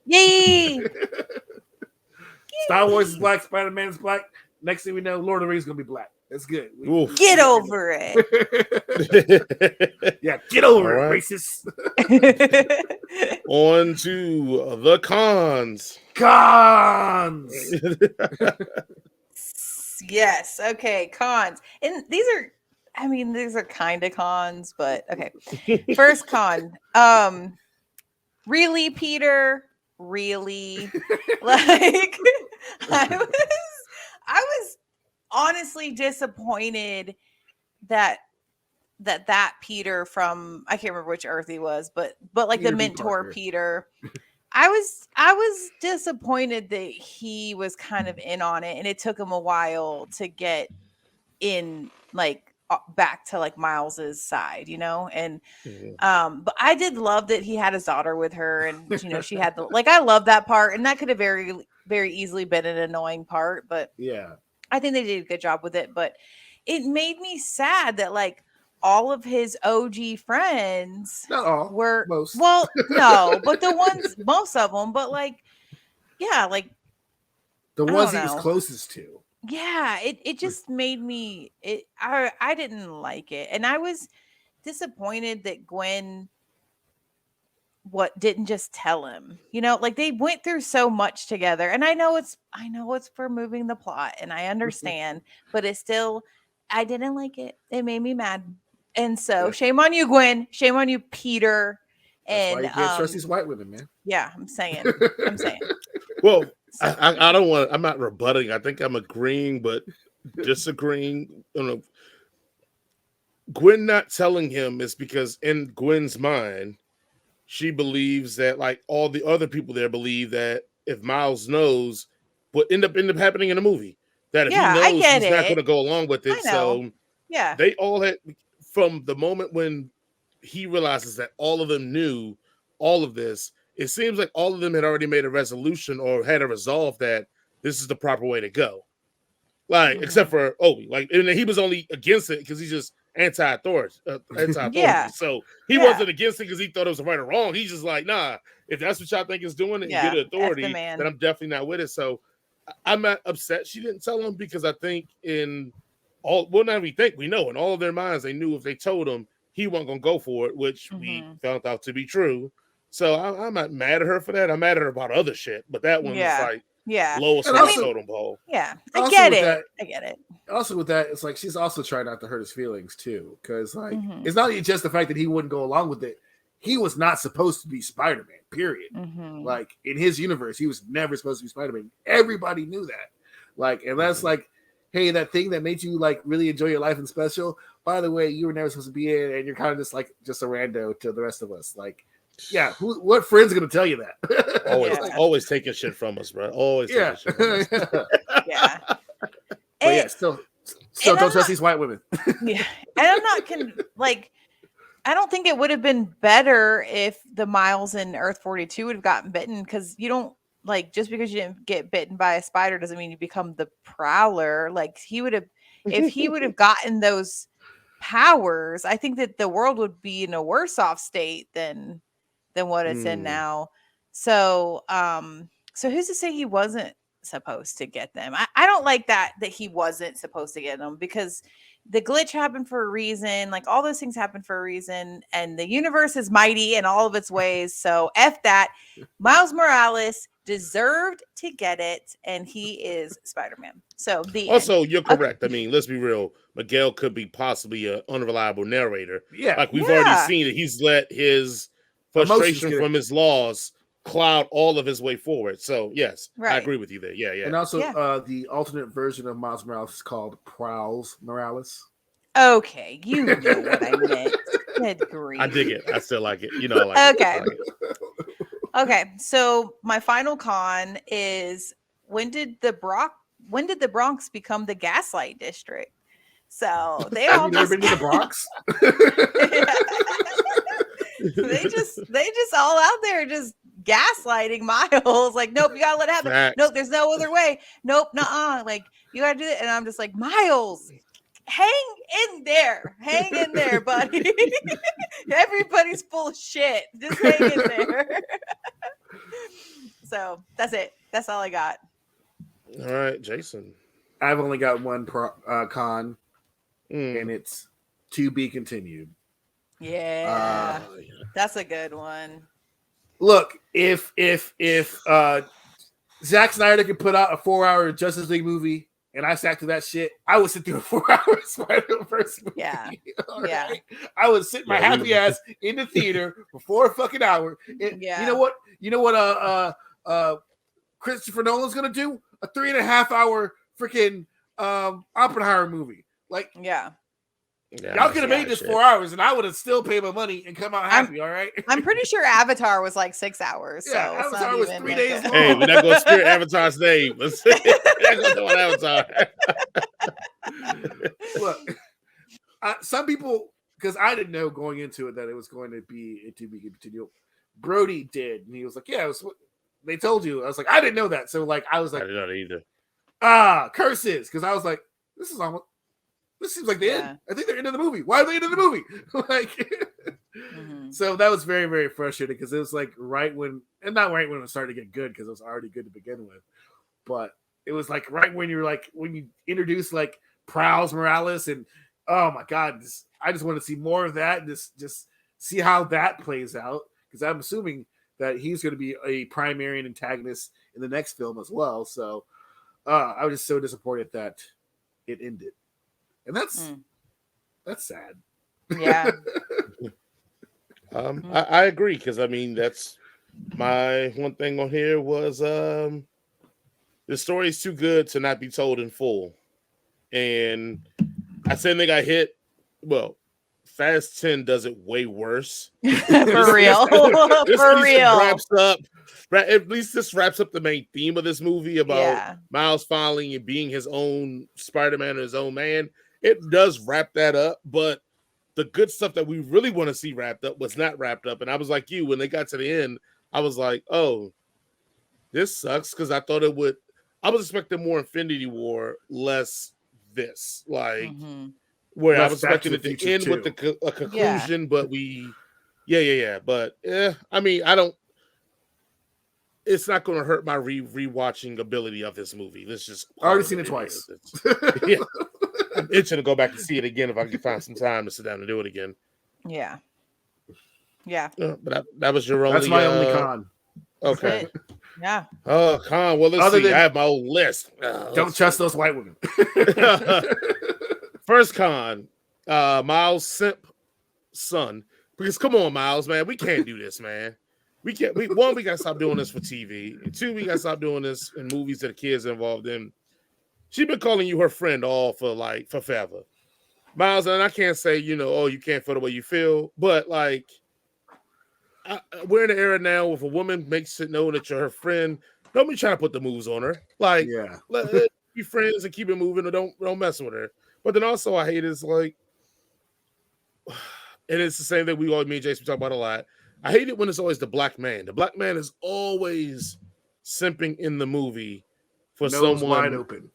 Yay! Star Wars is black, Spider-Man's black. Next thing we know, Lord of the Rings is gonna be black. That's good. Get over it. Yeah, get over it, racist. On to the cons. Yes. Okay. Cons. And these are kind of cons, but okay. First con. Really, Peter? Really? Like, I was honestly disappointed that Peter from, I can't remember which Earth he was, but like Peter, the mentor Peter. I was disappointed that he was kind of in on it, and it took him a while to get in, like, back to like Miles's side, and but I did love that he had his daughter with her, and she had I love that part, and that could have very, very easily been an annoying part, but I think they did a good job with it. But it made me sad that like all of his OG friends, not all, were most. Well, no, but the ones, most of them, but like, yeah, like the ones he was closest to. Yeah, it just made me, I didn't like it, and I was disappointed that Gwen didn't just tell him, like they went through so much together, and I know it's for moving the plot, and I understand, but it's still, I didn't like it. It made me mad, and so shame on you, Gwen. Shame on you, Peter. And that's why you can't trust these white women, man. Yeah, I'm saying. Well, I don't want. I'm not rebutting. I think I'm agreeing, but disagreeing. Gwen not telling him is because in Gwen's mind, she believes that like all the other people there believe that if Miles knows, what end up happening in the movie, that if he knows, he's not going to go along with it. So they all had, from the moment when he realizes that all of them knew all of this, it seems like all of them had already made a resolution or had a resolve that this is the proper way to go. Like, except for Obi, like, and he was only against it because he's just anti-authority. So he wasn't against it because he thought it was right or wrong. He's just like, nah, if that's what y'all think is doing it and good authority, then I'm definitely not with it. So I'm not upset she didn't tell him, because I think we know in all of their minds, they knew if they told him, he wasn't going to go for it, which we found out to be true. So I'm not mad at her for that. I'm mad at her about other shit, but that one was like lowest on the totem pole. Yeah, I get it. Also with that, it's like she's also trying not to hurt his feelings too, because like it's not just the fact that he wouldn't go along with it. He was not supposed to be Spider-Man, period. Like in his universe, he was never supposed to be Spider-Man. Everybody knew that. Like, and that's like, hey, that thing that made you like really enjoy your life and special, by the way, you were never supposed to be in, and you're kind of just a rando to the rest of us. Like, yeah, what friend's gonna tell you that? Always taking shit from us, bro. Always taking shit from us. But still don't trust these white women. And I'm not I don't think it would have been better if the Miles in Earth 42 would have gotten bitten, because you don't, like, just because you didn't get bitten by a spider doesn't mean you become the Prowler. Like, he would have, if he would have gotten those powers, I think that the world would be in a worse off state than what it's in now. So so who's to say he wasn't supposed to get them? I don't like that he wasn't supposed to get them, because the glitch happened for a reason. Like, all those things happened for a reason, and the universe is mighty in all of its ways. So F that. Miles Morales deserved to get it, and he is Spider-Man. So also, you're correct. I mean, let's be real. Miguel could be possibly an unreliable narrator. Yeah. Like, we've already seen that he's let his frustration from his laws cloud all of his way forward. So, yes, I agree with you there. Yeah. And also, the alternate version of Miles Morales is called Prowls Morales. Okay, you know what I meant. Good grief. I dig it. I still like it. You know, I like it. I like it. Okay, so my final con is, when did the Bronx become the gaslight district? So they all never been to the Bronx. they just all out there just gaslighting Miles. Like, nope, you gotta let it happen. Facts. Nope, there's no other way. Nope, nuh-uh. Like, you gotta do it. And I'm just like, Miles, hang in there, buddy. Everybody's full of shit. Just hang in there. So that's it. That's all I got. All right, Jason. I've only got one con, and it's to be continued. Yeah, that's a good one. Look, if Zack Snyder could put out a 4-hour Justice League movie, and I sat through that shit, I would sit through a 4-hour Spider-Verse movie. Yeah. Right? I would sit my happy ass in the theater for 4 fucking hours. And you know what? Christopher Nolan's gonna do a 3.5-hour freaking Oppenheimer movie. Like, y'all could have made this 4 hours, and I would have still paid my money and come out happy. All right. I'm pretty sure Avatar was like 6 hours. Yeah, so Avatar was 3 days long. Hey, we're not gonna scare Avatar's name. Let's we're not gonna do an Avatar. Look, some people, because I didn't know going into it that it was going to be continued. Brody did, and he was like, "Yeah, it was, they told you." I was like, "I didn't know that." So like, I was like, "I didn't know either." Curses, because I was like, "This seems like the end. I think they're into the movie. Why are they into the movie?" Like, so that was very, very frustrating, because it was like not right when it started to get good, because it was already good to begin with, but it was like right when you introduce like Prowls Morales, and oh my god, I just want to see more of that, and just see how that plays out, because I'm assuming that he's going to be a primary antagonist in the next film as well. So I was just so disappointed that it ended. And that's sad. Yeah. I agree, because I mean, that's my one thing on here was the story is too good to not be told in full. And I said they got hit. Well, Fast 10 does it way worse. For real. For real. At least this wraps up the main theme of this movie about Miles falling and being his own Spider-Man or his own man. It does wrap that up, but the good stuff that we really want to see wrapped up was not wrapped up. And I was like you, when they got to the end, I was like, oh, this sucks, because I thought it would. I was expecting more Infinity War, less this. Like, where I was expecting it to end with a conclusion, but But I mean, it's not going to hurt my rewatching ability of this movie. Let's just. I already seen it twice. Yeah. I'm itching to go back and see it again if I can find some time to sit down and do it again. Yeah. Yeah. But that was your only. That's my only con. Okay. Yeah. Oh, con. Well, let's see. I have my own list. Don't trust those white women. First con, Miles' simp son. Because come on, Miles, man, we can't do this, man. We can't. We gotta stop doing this for TV. And 2, we gotta stop doing this in movies that the kids are involved in. She's been calling you her friend all for forever, Miles. And I can't say, you can't feel the way you feel, but like, we're in an era now if a woman makes it known that you're her friend, don't be trying to put the moves on her. Like, let be friends and keep it moving, or don't mess with her. But then also, I hate is like, and it's the same thing me and Jason talk about a lot. I hate it when it's always the black man. The black man is always simping in the movie for Nose someone wide open.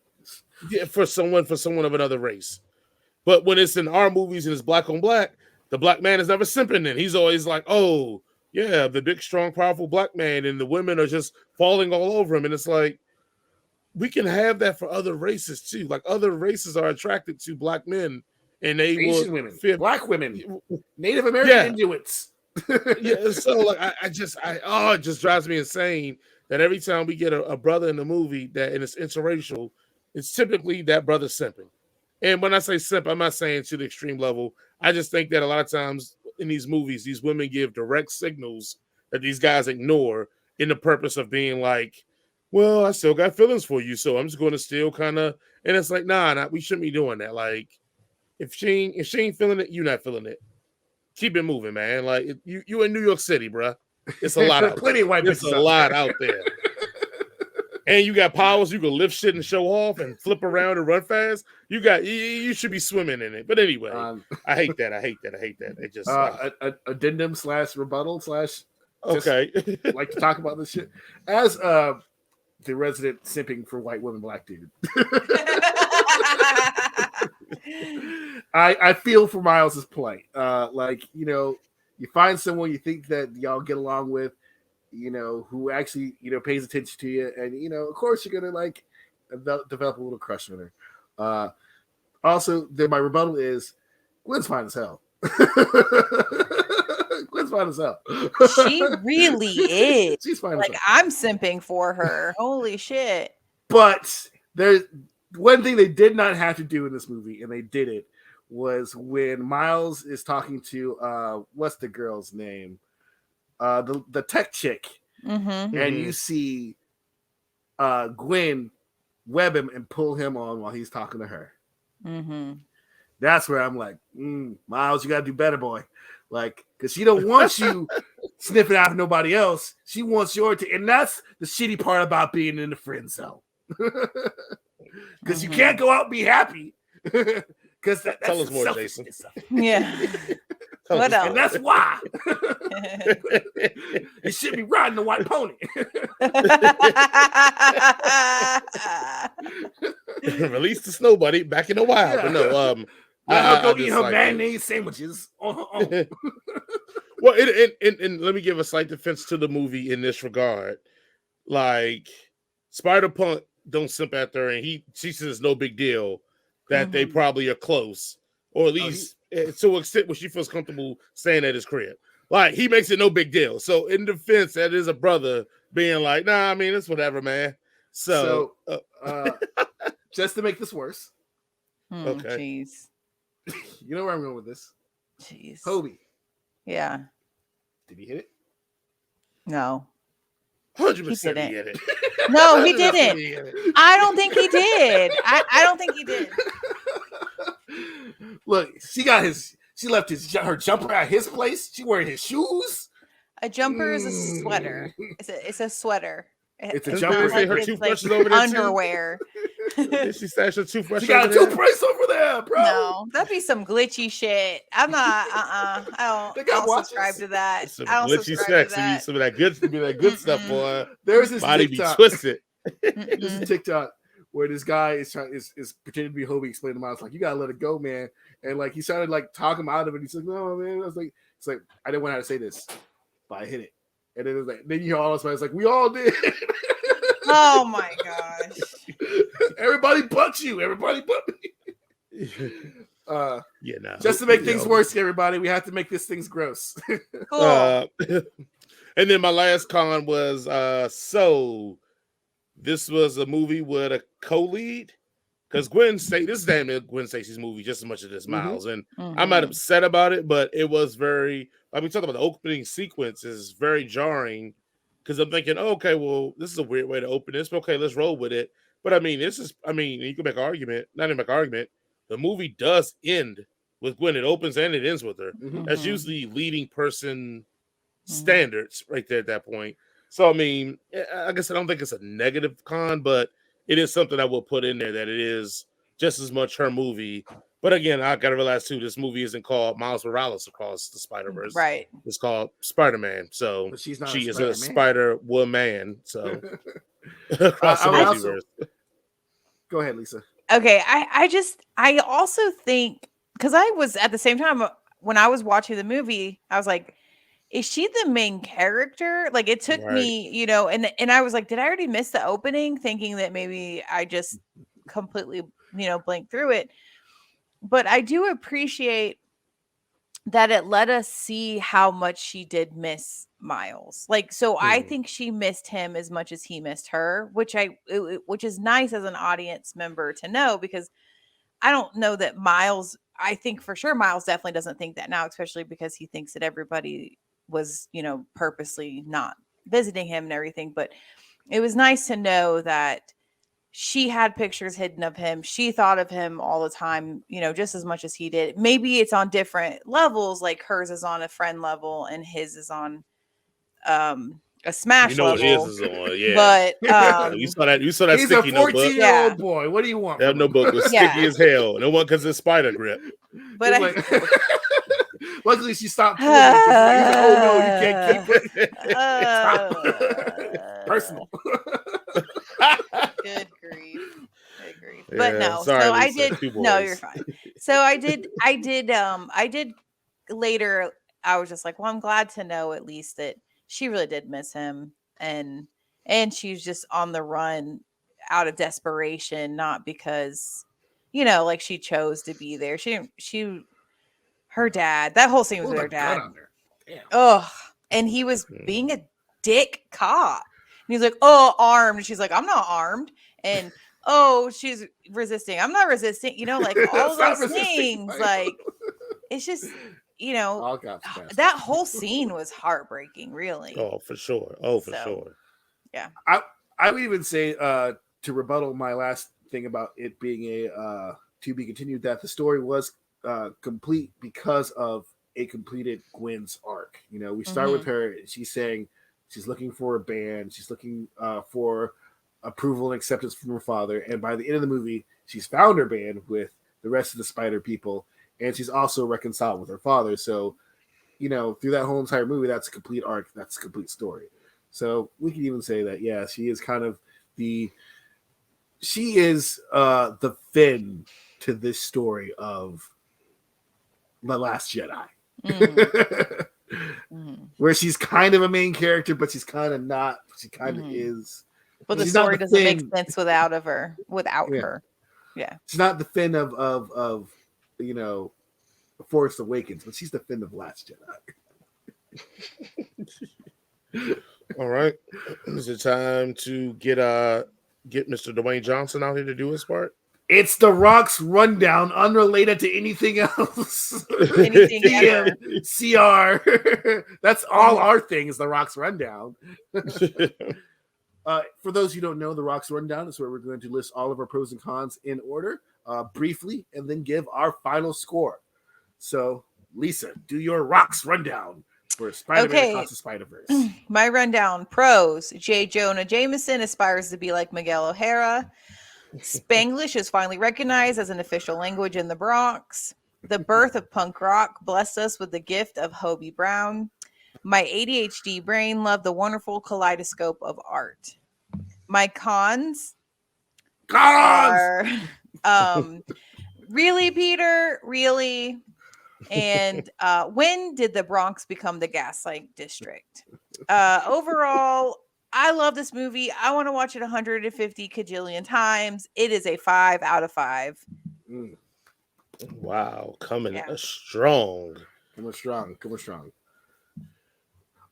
Yeah, for someone of another race. But when it's in our movies and it's black on black, the black man is never simping in. He's always like, oh, yeah, the big, strong, powerful black man, and the women are just falling all over him. And it's like, we can have that for other races too. Like other races are attracted to black men, and they Asian will women, black women, Native American Inuits. Yeah, so like it just drives me insane that every time we get a brother in the movie that and it's interracial, it's typically that brother simping. And when I say simp, I'm not saying to the extreme level. I just think that a lot of times in these movies, these women give direct signals that these guys ignore in the purpose of being like, well, I still got feelings for you, so I'm just going to still kind of. And it's like, nah, we shouldn't be doing that. Like, if she ain't feeling it, you're not feeling it. Keep it moving, man. Like you in New York City, bro. It's a lot out Plenty there. of white It's a lot out there. And you got powers. You can lift shit and show off and flip around and run fast. You should be swimming in it. But anyway, I hate that. It just addendum / rebuttal / okay. Like to talk about this shit as the resident simping for white women, black dude. I feel for Miles's plight. Like, you know, you find someone you think that y'all get along with, you know, who actually, you know, pays attention to you, and you know, of course, you're gonna like develop a little crush on her. Also, then my rebuttal is Gwen's fine as hell. Gwen's fine as hell. She really is. She's fine. Like, I'm simping for her. Holy shit! But there's one thing they did not have to do in this movie, and they did it, was when Miles is talking to what's the girl's name? The tech chick, and you see Gwen web him and pull him on while he's talking to her. That's where I'm like, Miles, you gotta do better, boy. Like, because she don't want you sniffing out nobody else. She wants your and that's the shitty part about being in the friend zone. Because you can't go out and be happy. Because that's tell us more, Jason. Yeah. What else? And that's why you should be riding the white pony. Release the snow buddy back in the wild. Yeah. But no, I'll go eat her mayonnaise sandwiches. Well, and let me give a slight defense to the movie in this regard. Like, Spider-Punk don't simp after her, and she says no big deal that they probably are close, or at least to an extent where she feels comfortable staying at his crib. Like, he makes it no big deal. So in defense, that is a brother being like, nah, I mean, it's whatever, man. So just to make this worse, okay. Jeez. You know where I'm going with this? Jeez. Hobie. Yeah. Did he hit it? No. 100% he hit it. No, he didn't. I don't think he did. I don't think he did. Look, she left her jumper at his place. She wearing his shoes. A jumper is a sweater. It's a sweater. It's a jumper. Like, her it's toothbrushes like over there underwear. Did she stash her toothbrush? She got a toothbrush over there, bro. No, that'd be some glitchy shit. I'm not. I don't subscribe to that. Some I don't glitchy subscribe sex. to that. Some of that good stuff, boy. There's this body TikTok. be twisted. This is TikTok where this guy is pretending to be Hobie, explaining to Miles like, you gotta let it go, man. And like he started like talking him out of it. He's like, no, man. I was like, it's like I didn't want how to say this, but I hit it. And then it was like, then you hear all this, man. It's like we all did. Oh my gosh! Everybody but you. Everybody but me. Yeah, no. Just to make things worse, everybody, we have to make these things gross. Cool. And then my last con was so this was a movie with a co-lead because this is damn near Gwen Stacy's movie just as much as this Miles, and I'm not upset about it, but it was very. I mean, talking about the opening sequence is very jarring because I'm thinking, oh, okay, well, this is a weird way to open this, but okay, let's roll with it. But I mean, you can make an argument, not even make an argument. The movie does end with Gwen. It opens and it ends with her. That's usually leading person standards right there at that point. So, I mean, I guess I don't think it's a negative con, but it is something I will put in there that it is just as much her movie But again, I gotta realize too, this movie isn't called Miles Morales Across the Spider-Verse. Right. It's called Spider-Man. So But she's not she a is a Spider-Man. Spider-Woman. So across the multiverse. Go ahead, Lisa. Okay, I also think, because I was at the same time when I was watching the movie, I was like, is she the main character? Like, it took me, and I was like, did I already miss the opening? Thinking that maybe I just completely, blanked through it. But I do appreciate that it let us see how much she did miss Miles. Like, so I think she missed him as much as he missed her, which which is nice as an audience member to know, because I don't know that Miles, I think for sure Miles definitely doesn't think that now, especially because he thinks that everybody was, purposely not visiting him and everything. But it was nice to know that she had pictures hidden of him. She thought of him all the time, just as much as he did. Maybe it's on different levels, like hers is on a friend level and his is on a smash What level. his is on, yeah. But you saw that he's sticky a notebook. 14-year-old boy. What do you want? That notebook was sticky as hell. No one because it's spider grip. But luckily she stopped pulling it. He's like, oh no, you can't keep it. Personal. Good grief. Yeah, But no, sorry, so Lisa, I did. No, you're fine. So I did later. I was just like, well, I'm glad to know at least that she really did miss him, and she's just on the run out of desperation, not because, like she chose to be there. Her dad. That whole scene was with her dad. Oh, and he was being a dick cop. And he's like, oh, armed. And she's like, I'm not armed. And oh, she's resisting. I'm not resisting. Like all those things. Like, it's just, that whole scene was heartbreaking, really. Oh, for sure. Oh, for sure. Yeah. I would even say to rebuttal my last thing about it being a to be continued, that the story was complete because of a completed Gwen's arc. We start with her. She's saying she's looking for a band. She's looking for approval and acceptance from her father. And by the end of the movie, she's found her band with the rest of the Spider people, and she's also reconciled with her father. So, through that whole entire movie, that's a complete arc. That's a complete story. So we can even say that, yeah, she is kind of the Finn to this story of The Last Jedi. Where she's kind of a main character, but she's kind of not. She kind of is. But the story doesn't make sense without her. Yeah. She's not the Finn of Force Awakens, but she's the Finn of Last Jedi. All right. Is it time to get Mr. Dwayne Johnson out here to do his part? It's The Rock's rundown, unrelated to anything else. Anything ever. CR. That's all our things, The Rock's rundown. For those who don't know, The Rock's rundown is where we're going to list all of our pros and cons in order, briefly, and then give our final score. So, Lisa, do your Rock's rundown for Spider-Man Across the Spiderverse. My rundown: pros. J. Jonah Jameson aspires to be like Miguel O'Hara. Spanglish is finally recognized as an official language in the Bronx. The birth of punk rock blessed us with the gift of Hobie Brown. My ADHD brain loved the wonderful kaleidoscope of art. My cons are really, Peter, really. And when did the Bronx become the Gaslight District? Overall, I love this movie. I want to watch it 150 kajillion times. It is a 5 out of 5. Wow, coming strong. Coming strong.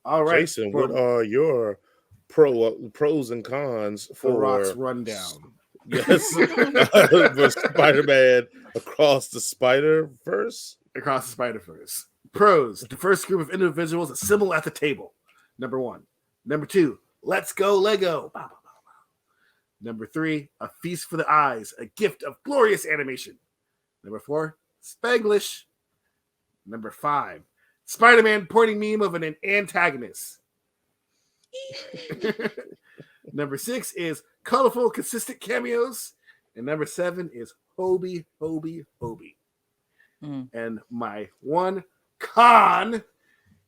All right, Jason, what are your pros and cons for The Rock's rundown? Yes, for Spider-Man Across the Spiderverse. Across the Spiderverse. Pros: the first group of individuals assemble at the table. Number 1. Number 2. Let's go Lego. Number 3, a feast for the eyes, a gift of glorious animation. Number 4, Spanglish. Number 5, Spider-Man pointing meme of an antagonist. Number 6 is colorful, consistent cameos. And number 7 is Hobie. And my one con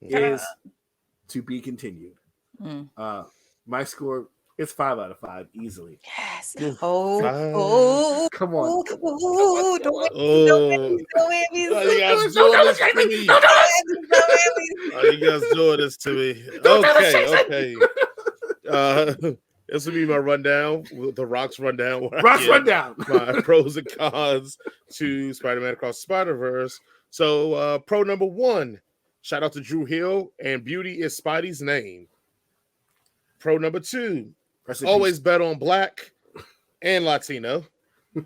is to be continued. My score is 5 out of 5 easily. Yes. Come Oh, come on. Don't make me. Are you guys doing this to me? Are you guys doing this to me? Okay. This will be my rundown, the Rocks rundown. Rocks rundown. My pros and cons to Spider-Man Across the Spiderverse. So, pro number 1, shout out to Drew Hill, and beauty is Spidey's name. Pro number 2, always bet on Black and Latino.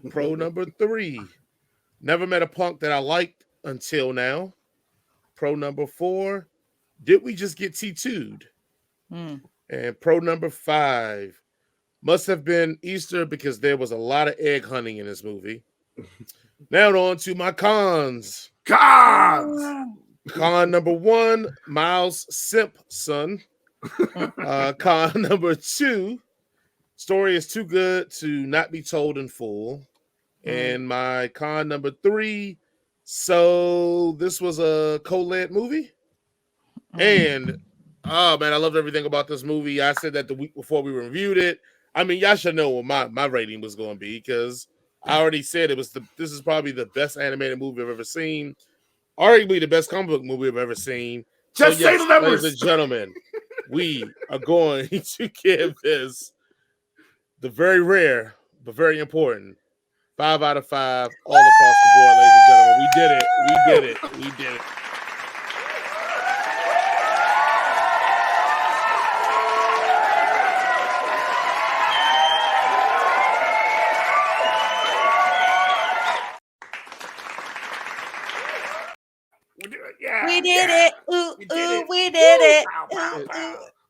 Pro number 3, never met a punk that I liked until now. Pro number 4, did we just get T2'd? And pro number 5, must have been Easter because there was a lot of egg hunting in this movie. Now on to my cons. Con number 1, Miles Simp son. Con number 2, story is too good to not be told in full. And my con number 3, so this was a co-led movie. And oh man, I loved everything about this movie. I said that the week before we reviewed it. I mean, y'all should know what my rating was going to be because I already said this is probably the best animated movie I've ever seen. Arguably the best comic book movie I've ever seen. Just say the numbers. Ladies and gentlemen, we are going to give this the very rare but very important 5 out of 5 all across the board, ladies and gentlemen. We did it. We did it. We did it.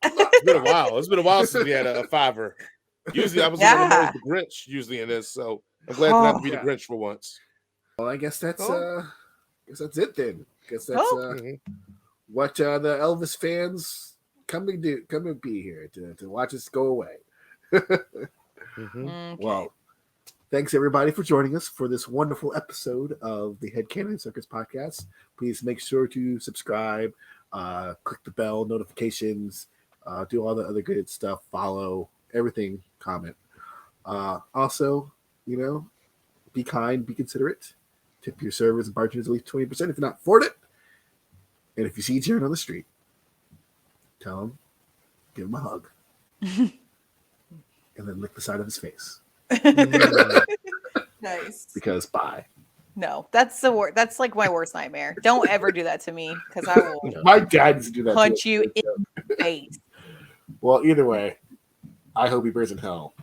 It's been a while. It's been a while since we had a 5er. Usually I was the Grinch usually in this, so I'm glad not to be the Grinch for once. Well, I guess that's it then. I guess that's what the Elvis fans come and be here to watch us go away. Okay. Well, thanks everybody for joining us for this wonderful episode of the Headcanon Circus podcast. Please make sure to subscribe, click the bell notifications, do all the other good stuff, follow everything, comment. Also, be kind, be considerate. Tip your servers and bartenders at least 20% if you're not afford it. And if you see Jared on the street, tell him, give him a hug, and then lick the side of his face. Nice. Because bye. No, that's the worst. That's like my worst nightmare. Don't ever do that to me because I will. My dad used to do that. Punch you in the face. Well, either way, I hope he burns in hell.